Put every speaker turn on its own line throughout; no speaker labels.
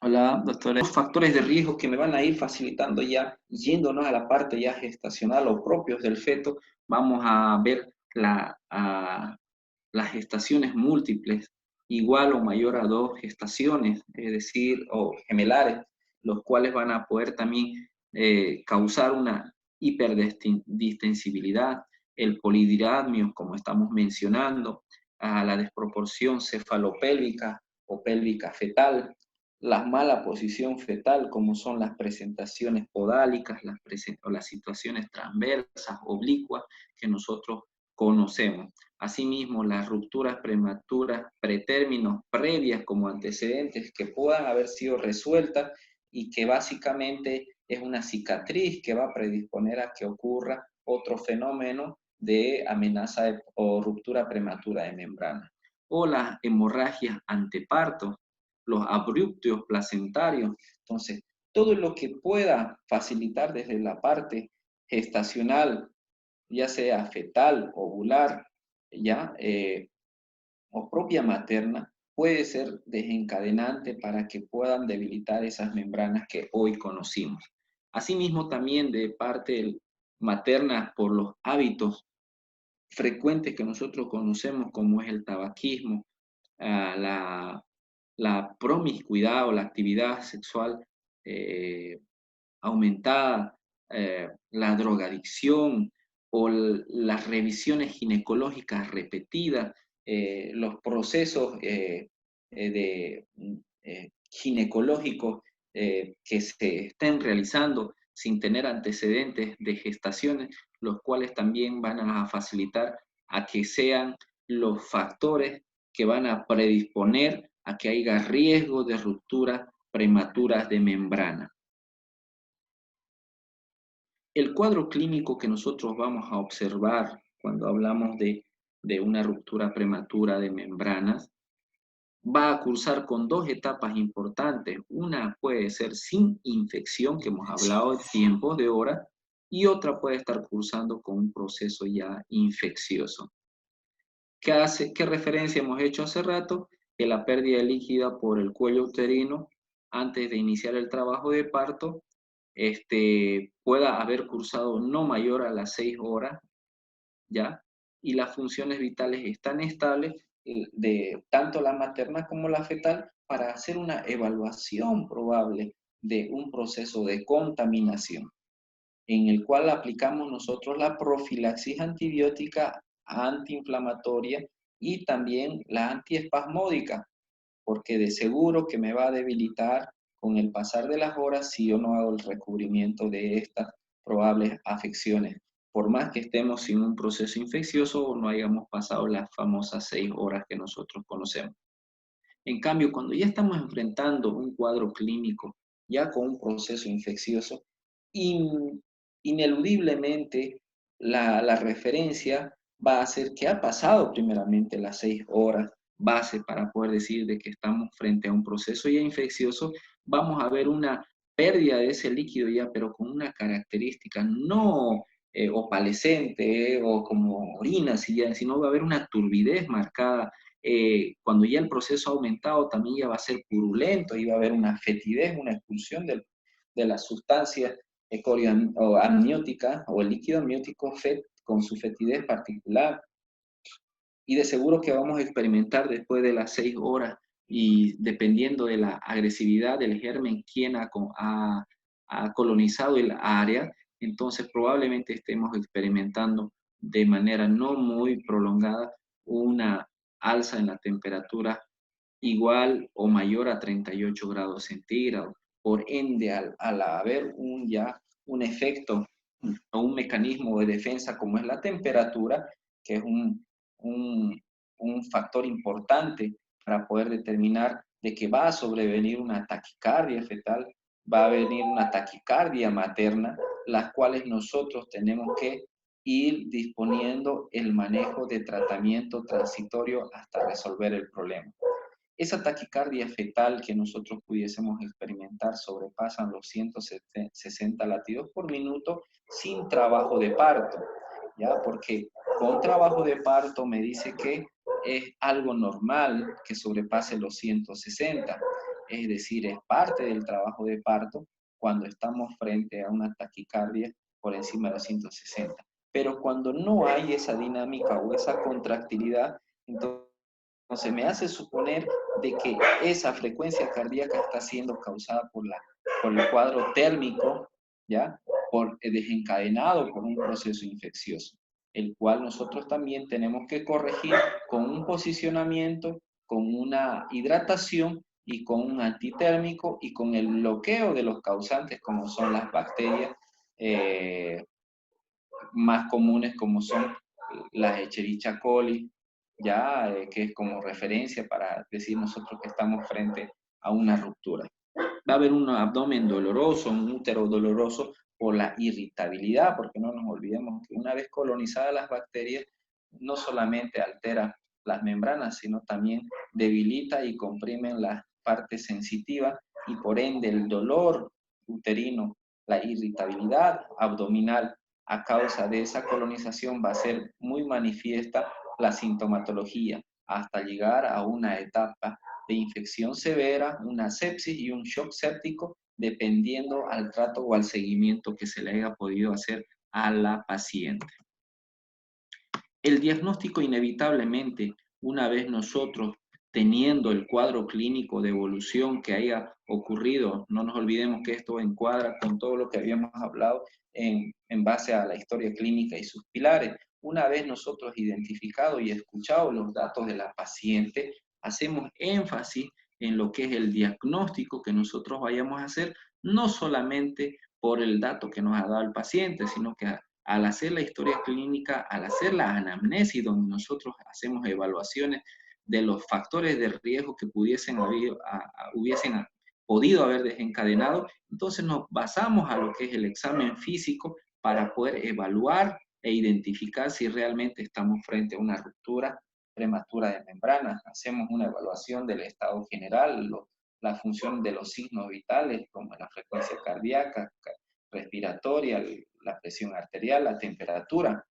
Hola, doctora. Los factores de riesgo que me van a ir facilitando ya, yéndonos a la parte ya gestacional o propios del feto, vamos a ver las gestaciones múltiples, igual o mayor a 2 gestaciones, es decir, o gemelares, los cuales van a poder también causar una hiperdistensibilidad, el polidiradmio, como estamos mencionando, a la desproporción cefalopélvica o pélvica fetal, la mala posición fetal, como son las presentaciones podálicas, o las situaciones transversas, oblicuas, que nosotros conocemos. Asimismo, las rupturas prematuras, pretérminos, previas como antecedentes que puedan haber sido resueltas y que básicamente es una cicatriz que va a predisponer a que ocurra otro fenómeno de amenaza o ruptura prematura de membrana. O las hemorragias anteparto, los abruptos placentarios. Entonces, todo lo que pueda facilitar desde la parte gestacional, ya sea fetal, ovular, ya, o propia materna, puede ser desencadenante para que puedan debilitar esas membranas que hoy conocimos. Asimismo, también de parte materna, por los hábitos frecuentes que nosotros conocemos, como es el tabaquismo, la promiscuidad o la actividad sexual eh, aumentada, la drogadicción o las revisiones ginecológicas repetidas, los procesos ginecológicos que se estén realizando sin tener antecedentes de gestaciones, los cuales también van a facilitar a que sean los factores que van a predisponer a que haya riesgo de ruptura prematuras de membrana. El cuadro clínico que nosotros vamos a observar cuando hablamos de una ruptura prematura de membranas va a cursar con 2 etapas importantes. Una puede ser sin infección, que hemos hablado de tiempos de hora, y otra puede estar cursando con un proceso ya infeccioso. ¿Qué referencia hemos hecho hace rato? Que la pérdida líquida por el cuello uterino antes de iniciar el trabajo de parto pueda haber cursado no mayor a las 6 horas, ¿ya? Y las funciones vitales están estables de tanto la materna como la fetal para hacer una evaluación probable de un proceso de contaminación, en el cual aplicamos nosotros la profilaxis antibiótica antiinflamatoria y también la antiespasmódica, porque de seguro que me va a debilitar con el pasar de las horas si yo no hago el recubrimiento de estas probables afecciones, por más que estemos sin un proceso infeccioso o no hayamos pasado las famosas 6 horas que nosotros conocemos. En cambio, cuando ya estamos enfrentando un cuadro clínico, ya con un proceso infeccioso, ineludiblemente la referencia va a ser que ha pasado primeramente las 6 horas base para poder decir de que estamos frente a un proceso ya infeccioso. Vamos a ver una pérdida de ese líquido ya, pero con una característica no opalescente o como orina, sino va a haber una turbidez marcada. Cuando ya el proceso ha aumentado, también ya va a ser purulento y va a haber una fetidez, una expulsión de la sustancia o amniótica o el líquido amniótico con su fetidez particular. Y de seguro que vamos a experimentar después de las 6 horas y dependiendo de la agresividad del germen, quien ha colonizado el área, entonces probablemente estemos experimentando de manera no muy prolongada una alza en la temperatura igual o mayor a 38 grados centígrados. Por ende, al haber un efecto o un mecanismo de defensa como es la temperatura, que es un, un factor importante para poder determinar de que va a sobrevenir una taquicardia fetal, va a venir una taquicardia materna, las cuales nosotros tenemos que ir disponiendo el manejo de tratamiento transitorio hasta resolver el problema. Esa taquicardia fetal que nosotros pudiésemos experimentar sobrepasan los 160 latidos por minuto sin trabajo de parto, ¿ya? Porque con trabajo de parto me dice que es algo normal que sobrepase los 160. es decir, es parte del trabajo de parto cuando estamos frente a una taquicardia por encima de los 160. Pero cuando no hay esa dinámica o esa contractilidad, entonces me hace suponer de que esa frecuencia cardíaca está siendo causada por el cuadro térmico, ¿ya? Desencadenado por un proceso infeccioso, el cual nosotros también tenemos que corregir con un posicionamiento, con una hidratación y con un antitérmico y con el bloqueo de los causantes como son las bacterias más comunes como son las Escherichia coli, ya que es como referencia para decir nosotros que estamos frente a una ruptura. Va a haber un abdomen doloroso, un útero doloroso por la irritabilidad, porque no nos olvidemos que una vez colonizadas las bacterias, no solamente altera las membranas, sino también debilita y comprimen las partes sensitivas y por ende el dolor uterino, la irritabilidad abdominal a causa de esa colonización va a ser muy manifiesta la sintomatología hasta llegar a una etapa de infección severa, una sepsis y un shock séptico, dependiendo al trato o al seguimiento que se le haya podido hacer a la paciente. El diagnóstico inevitablemente, una vez nosotros teniendo el cuadro clínico de evolución que haya ocurrido, no nos olvidemos que esto encuadra con todo lo que habíamos hablado en base a la historia clínica y sus pilares. Una vez nosotros identificado y escuchado los datos de la paciente, hacemos énfasis en lo que es el diagnóstico que nosotros vayamos a hacer, no solamente por el dato que nos ha dado el paciente, sino que al hacer la historia clínica, al hacer la anamnesis, donde nosotros hacemos evaluaciones de los factores de riesgo que hubiesen podido haber desencadenado, entonces nos basamos a lo que es el examen físico para poder evaluar e identificar si realmente estamos frente a una ruptura prematura de membranas. Hacemos una evaluación del estado general, la función de los signos vitales, como la frecuencia cardíaca, respiratoria, la presión arterial, la temperatura,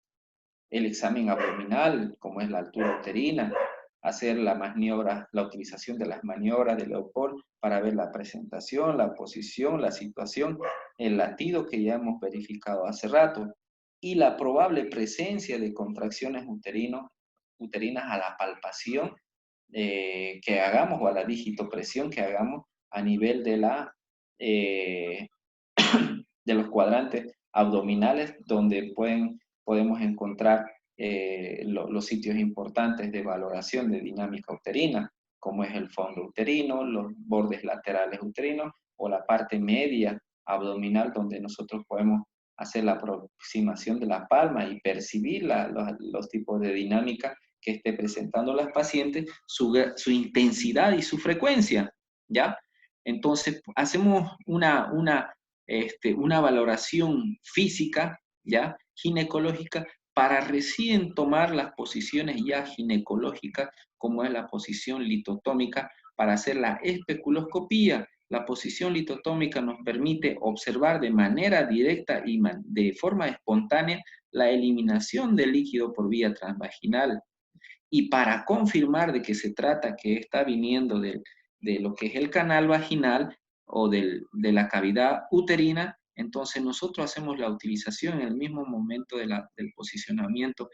el examen abdominal, como es la altura uterina, hacer la maniobra, la utilización de las maniobras de Leopold para ver la presentación, la posición, la situación, el latido que ya hemos verificado hace rato, y la probable presencia de contracciones uterinas a la palpación que hagamos o a la digitopresión que hagamos a nivel de los cuadrantes abdominales, donde podemos encontrar los sitios importantes de valoración de dinámica uterina, como es el fondo uterino, los bordes laterales uterinos o la parte media abdominal, donde nosotros podemos hacer la aproximación de la palma y percibir los tipos de dinámica que esté presentando las pacientes, su intensidad y su frecuencia, ¿ya? Entonces, hacemos una valoración física, ¿ya? Ginecológica, para recién tomar las posiciones ya ginecológicas, como es la posición litotómica, para hacer la especuloscopía. La posición litotómica nos permite observar de manera directa y de forma espontánea la eliminación del líquido por vía transvaginal. Y para confirmar de que se trata que está viniendo de lo que es el canal vaginal o de la cavidad uterina, entonces nosotros hacemos la utilización en el mismo momento del posicionamiento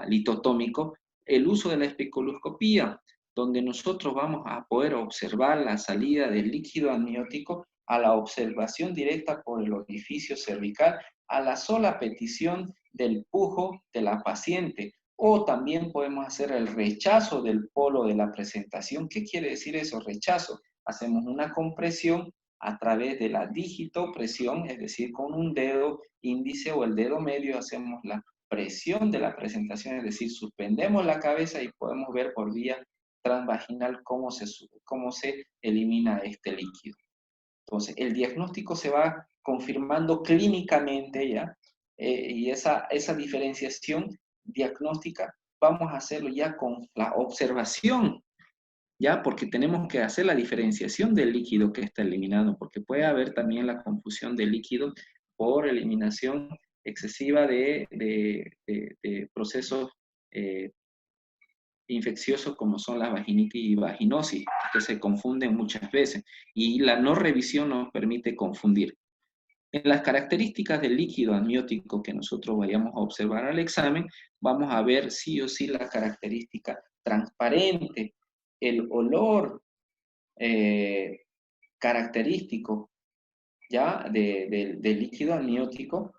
litotómico, el uso de la especuloscopía, donde nosotros vamos a poder observar la salida del líquido amniótico a la observación directa por el orificio cervical a la sola petición del pujo de la paciente. O también podemos hacer el rechazo del polo de la presentación. ¿Qué quiere decir eso? Rechazo. Hacemos una compresión a través de la digitopresión, es decir, con un dedo índice o el dedo medio hacemos la presión de la presentación, es decir, suspendemos la cabeza y podemos ver por vía transvaginal cómo se elimina este líquido. Entonces, el diagnóstico se va confirmando clínicamente ya, y esa diferenciación diagnóstica vamos a hacerlo ya con la observación, ya, porque tenemos que hacer la diferenciación del líquido que está eliminando, porque puede haber también la confusión de líquido por eliminación excesiva de procesos infecciosos como son la vaginitis y vaginosis, que se confunden muchas veces, y la no revisión nos permite confundir. En las características del líquido amniótico que nosotros vayamos a observar al examen, vamos a ver sí o sí la característica transparente, el olor característico, ¿ya? Del líquido amniótico,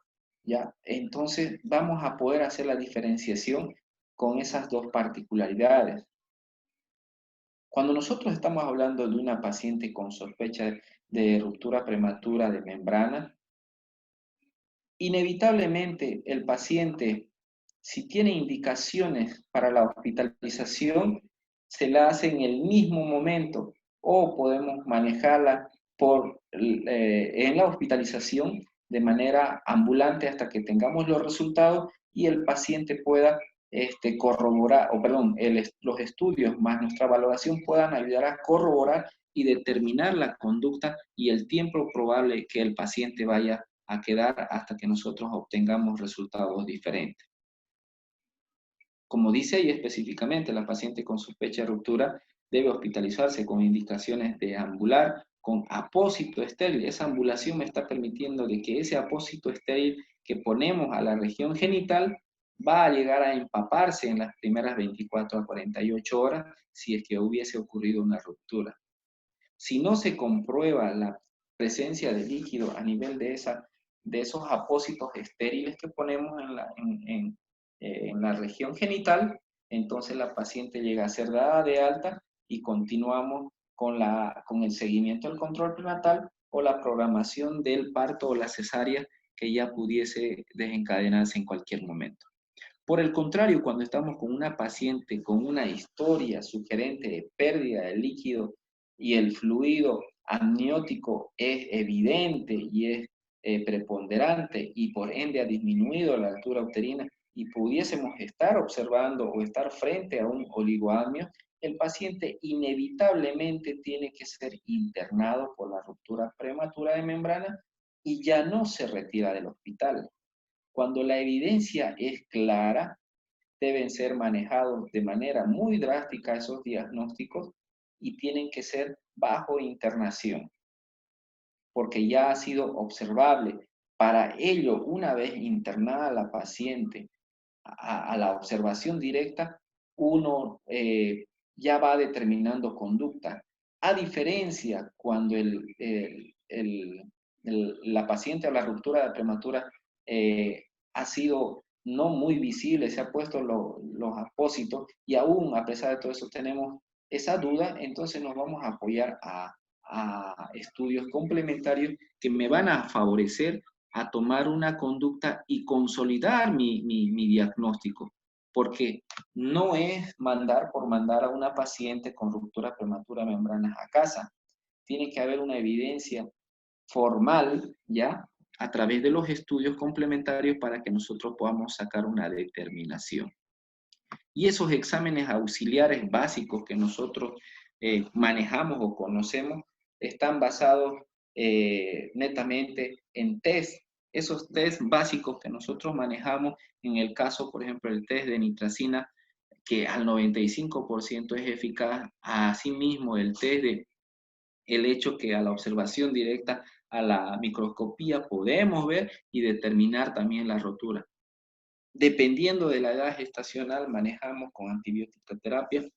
¿ya? Entonces vamos a poder hacer la diferenciación con esas dos particularidades. Cuando nosotros estamos hablando de una paciente con sospecha de ruptura prematura de membrana, inevitablemente el paciente, si tiene indicaciones para la hospitalización, se la hace en el mismo momento o podemos manejarla en la hospitalización de manera ambulante hasta que tengamos los resultados y el paciente pueda corroborar, o perdón, los estudios más nuestra valoración puedan ayudar a corroborar y determinar la conducta y el tiempo probable que el paciente vaya a quedar hasta que nosotros obtengamos resultados diferentes. Como dice ahí específicamente, la paciente con sospecha de ruptura debe hospitalizarse con indicaciones de ambular con apósito estéril. Esa ambulación me está permitiendo de que ese apósito estéril que ponemos a la región genital va a llegar a empaparse en las primeras 24 a 48 horas si es que hubiese ocurrido una ruptura. Si no se comprueba la presencia de líquido a nivel de esos apósitos estériles que ponemos en la región genital, entonces la paciente llega a ser dada de alta y continuamos con el seguimiento del control prenatal o la programación del parto o la cesárea que ya pudiese desencadenarse en cualquier momento. Por el contrario, cuando estamos con una paciente con una historia sugerente de pérdida de líquido y el fluido amniótico es evidente y es preponderante y por ende ha disminuido la altura uterina y pudiésemos estar observando o estar frente a un oligoamnio, el paciente inevitablemente tiene que ser internado por la ruptura prematura de membrana y ya no se retira del hospital. Cuando la evidencia es clara, deben ser manejados de manera muy drástica esos diagnósticos y tienen que ser bajo internación, porque ya ha sido observable. Para ello, una vez internada la paciente a la observación directa, uno ya va determinando conducta. A diferencia cuando la paciente a la ruptura prematura ha sido no muy visible, se ha puesto los apósitos y aún a pesar de todo eso tenemos esa duda, entonces nos vamos a apoyar a estudios complementarios que me van a favorecer a tomar una conducta y consolidar mi diagnóstico, porque no es mandar por mandar a una paciente con ruptura prematura de membranas a casa. Tiene que haber una evidencia formal, ¿ya? A través de los estudios complementarios para que nosotros podamos sacar una determinación. Y esos exámenes auxiliares básicos que nosotros manejamos o conocemos están basados netamente en test. Esos test básicos que nosotros manejamos, en el caso, por ejemplo, el test de nitracina, que al 95% es eficaz, asimismo el test de el hecho que a la observación directa, a la microscopía, podemos ver y determinar también la rotura. Dependiendo de la edad gestacional, manejamos con antibiótica terapia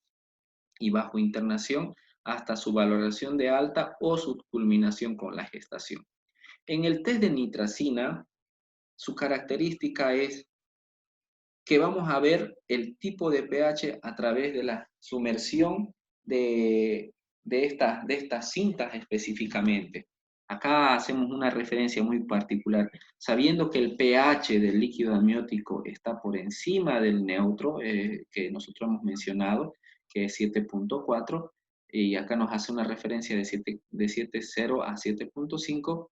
y bajo internación hasta su valoración de alta o su culminación con la gestación. En el test de nitracina, su característica es que vamos a ver el tipo de pH a través de la sumersión de estas cintas específicamente. Acá hacemos una referencia muy particular, sabiendo que el pH del líquido amniótico está por encima del neutro que nosotros hemos mencionado, que es 7.4, y acá nos hace una referencia de 7.0 a 7.5,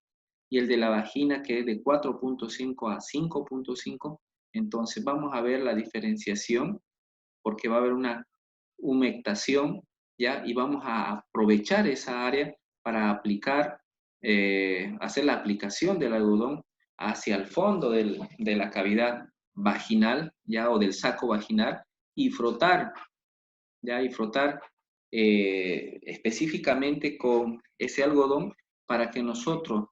y el de la vagina que es de 4.5 a 5.5. Entonces vamos a ver la diferenciación porque va a haber una humectación, ¿ya? Y vamos a aprovechar esa área para aplicar, hacer la aplicación del algodón hacia el fondo de la cavidad vaginal, ¿ya? O del saco vaginal y frotar ¿ya? Y frotar específicamente con ese algodón para que nosotros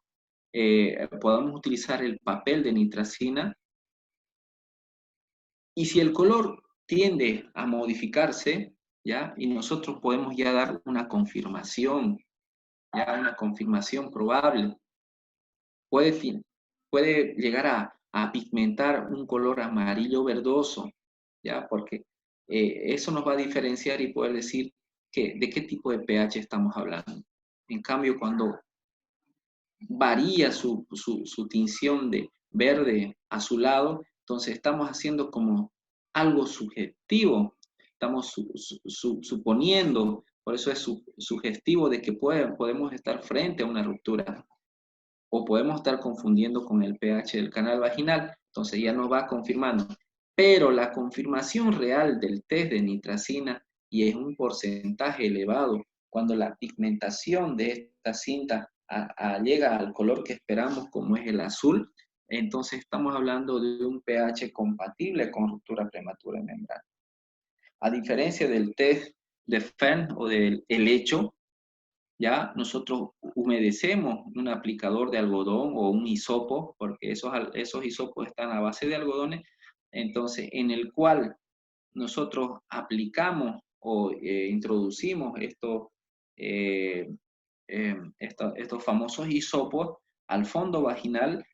podamos utilizar el papel de nitracina. Y si el color tiende a modificarse, ¿ya? Y nosotros podemos ya dar una confirmación, ya una confirmación probable. Puede llegar a pigmentar un color amarillo verdoso, ¿ya? Porque eso nos va a diferenciar y poder decir de qué tipo de pH estamos hablando. En cambio, cuando varía su tinción de verde azulado, entonces estamos haciendo como algo subjetivo, estamos suponiendo, por eso es sugestivo de que podemos estar frente a una ruptura o podemos estar confundiendo con el pH del canal vaginal, entonces ya nos va confirmando. Pero la confirmación real del test de nitracina, y es un porcentaje elevado, cuando la pigmentación de esta cinta llega al color que esperamos, como es el azul, entonces estamos hablando de un pH compatible con ruptura prematura de membrana. A diferencia del test de Fehn o del helecho, ya nosotros humedecemos un aplicador de algodón o un hisopo, porque esos hisopos están a base de algodones, entonces en el cual nosotros aplicamos o introducimos estos famosos hisopos al fondo vaginal,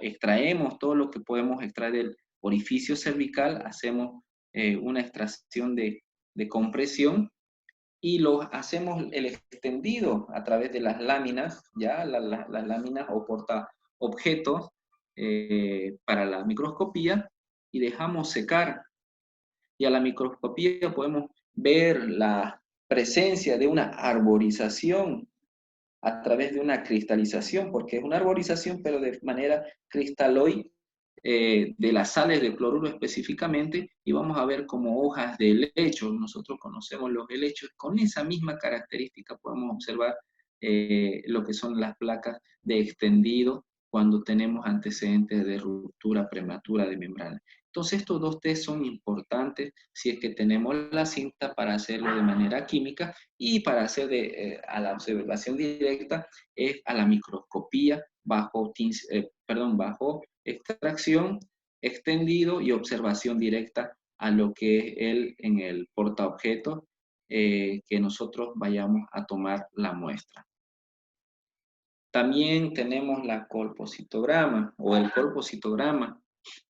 extraemos todo lo que podemos extraer del orificio cervical, hacemos una extracción de compresión y lo hacemos el extendido a través de las láminas, ya las láminas o porta objetos para la microscopía, y dejamos secar. Y a la microscopía podemos ver la presencia de una arborización a través de una cristalización, porque es una arborización, pero de manera cristaloide, de las sales de cloruro específicamente, y vamos a ver como hojas de helecho. Nosotros conocemos los helechos, con esa misma característica podemos observar lo que son las placas de extendido cuando tenemos antecedentes de ruptura prematura de membrana. Entonces estos dos test son importantes si es que tenemos la cinta para hacerlo de manera química, y para hacer a la observación directa es a la microscopía bajo extracción, extendido y observación directa a lo que es en el portaobjeto que nosotros vayamos a tomar la muestra. También tenemos la colpocitograma o el colpocitograma,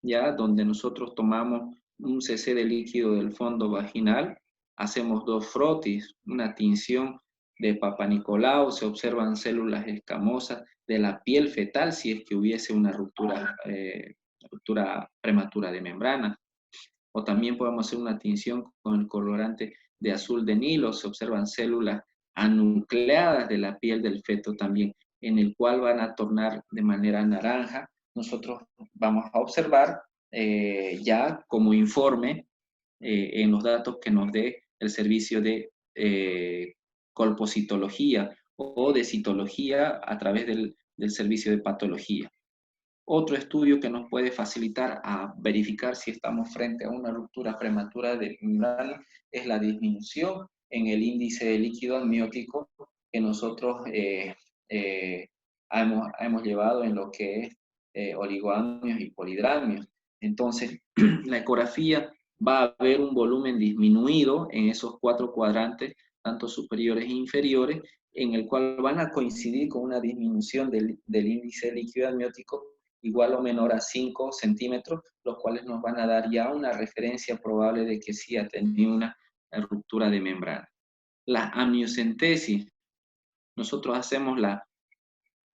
ya donde nosotros tomamos un cc de líquido del fondo vaginal, hacemos 2 frotis, una tinción de Papa Nicolau, se observan células escamosas de la piel fetal si es que hubiese una ruptura prematura de membrana. O también podemos hacer una tinción con el colorante de azul de Nilo, se observan células anucleadas de la piel del feto también, en el cual van a tornar de manera naranja. Nosotros vamos a observar ya como informe en los datos que nos dé el servicio de colpocitología o de citología a través del servicio de patología. Otro estudio que nos puede facilitar a verificar si estamos frente a una ruptura prematura de membrana es la disminución en el índice de líquido amniótico que nosotros hemos llevado en lo que es oligoamnios y polidramios. Entonces, la ecografía va a ver un volumen disminuido en esos 4 cuadrantes, tanto superiores e inferiores, en el cual van a coincidir con una disminución del índice de líquido amniótico igual o menor a 5 centímetros, los cuales nos van a dar ya una referencia probable de que sí ha tenido una ruptura de membrana. La amniocentesis, nosotros hacemos la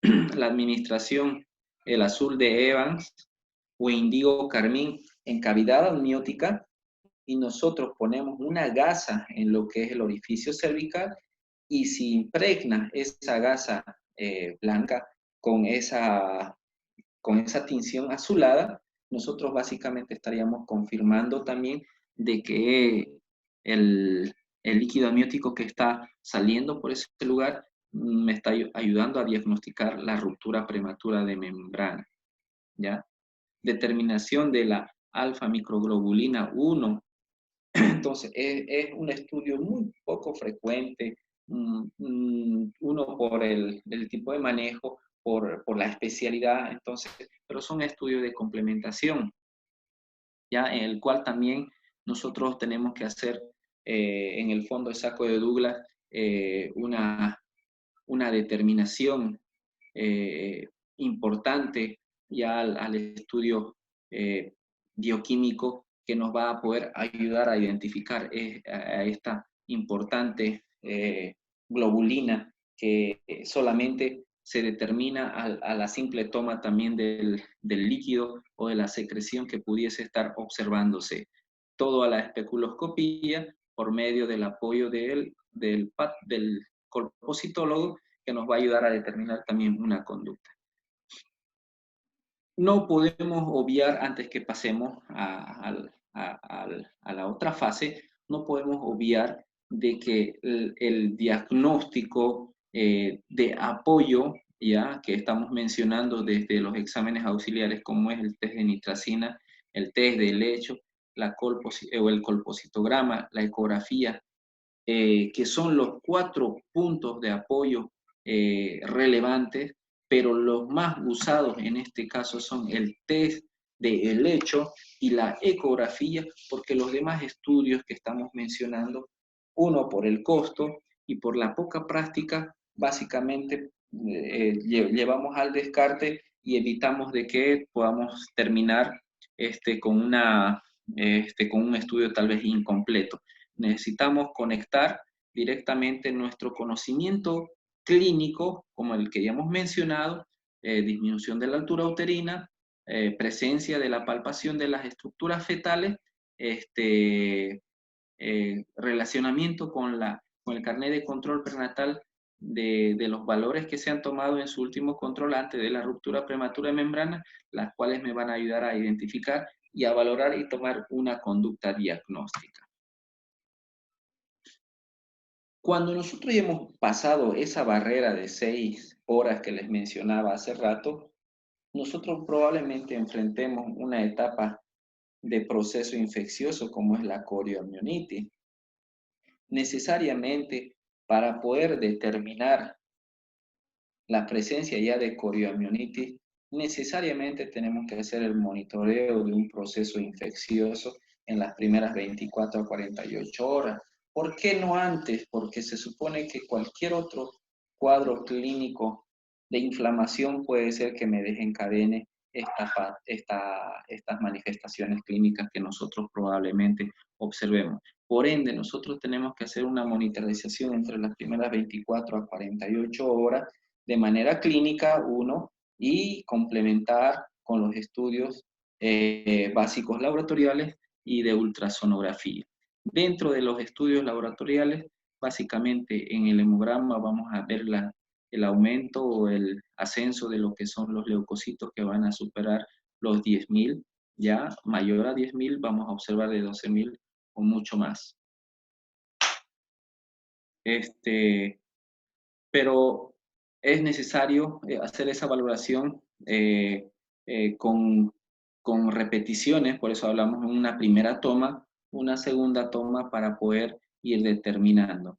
administración, el azul de Evans o indigo carmín en cavidad amniótica, y nosotros ponemos una gasa en lo que es el orificio cervical, y si impregna esa gasa blanca con esa tinción azulada, nosotros básicamente estaríamos confirmando también de que el líquido amniótico que está saliendo por ese lugar me está ayudando a diagnosticar la ruptura prematura de membrana, ¿ya? Determinación de la alfa microglobulina 1 Entonces, es un estudio muy poco frecuente, uno por el tipo de manejo, por la especialidad, entonces, pero son estudios de complementación, ya en el cual también nosotros tenemos que hacer en el fondo de saco de Douglas una determinación eh, importante ya al estudio eh, bioquímico que nos va a poder ayudar a identificar a esta importante globulina que solamente se determina a la simple toma también del líquido o de la secreción que pudiese estar observándose. Todo a la especuloscopía por medio del apoyo del colpositólogo que nos va a ayudar a determinar también una conducta. No podemos obviar, antes que pasemos a la otra fase, no podemos obviar de que el diagnóstico de apoyo, ya que estamos mencionando desde los exámenes auxiliares, como es el test de nitracina, el test de lecho, o el colpositograma, la ecografía, que son los 4 puntos de apoyo relevantes, pero los más usados en este caso son el test de helecho y la ecografía, porque los demás estudios que estamos mencionando, uno por el costo y por la poca práctica, básicamente llevamos al descarte y evitamos de que podamos terminar con un estudio tal vez incompleto. Necesitamos conectar directamente nuestro conocimiento clínico, como el que ya hemos mencionado, disminución de la altura uterina, presencia de la palpación de las estructuras fetales, relacionamiento con el carnet de control prenatal de los valores que se han tomado en su último control antes de la ruptura prematura de membrana, las cuales me van a ayudar a identificar y a valorar y tomar una conducta diagnóstica. Cuando nosotros ya hemos pasado esa barrera de 6 horas que les mencionaba hace rato, nosotros probablemente enfrentemos una etapa de proceso infeccioso como es la corioamnionitis. Necesariamente, para poder determinar la presencia ya de corioamnionitis, necesariamente tenemos que hacer el monitoreo de un proceso infeccioso en las primeras 24 a 48 horas. ¿Por qué no antes? Porque se supone que cualquier otro cuadro clínico de inflamación puede ser que me desencadene estas manifestaciones clínicas que nosotros probablemente observemos. Por ende, nosotros tenemos que hacer una monitorización entre las primeras 24 a 48 horas de manera clínica, uno, y complementar con los estudios básicos laboratoriales y de ultrasonografía. Dentro de los estudios laboratoriales, básicamente en el hemograma vamos a ver el aumento o el ascenso de lo que son los leucocitos que van a superar los 10.000, ya mayor a 10.000 vamos a observar de 12.000 o mucho más. Pero es necesario hacer esa valoración con repeticiones, por eso hablamos de una primera toma, una segunda toma para poder ir determinando.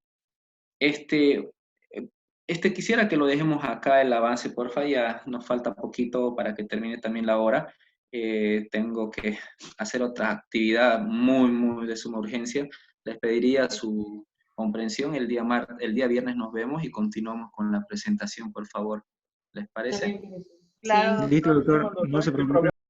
Quisiera que lo dejemos acá el avance, porfa, ya nos falta poquito para que termine también la hora. Tengo que hacer otra actividad muy de suma urgencia. Les pediría su comprensión. El día viernes nos vemos y continuamos con la presentación, por favor. ¿Les parece?
Claro,
Listo,
doctor.
doctor, no se preocupe.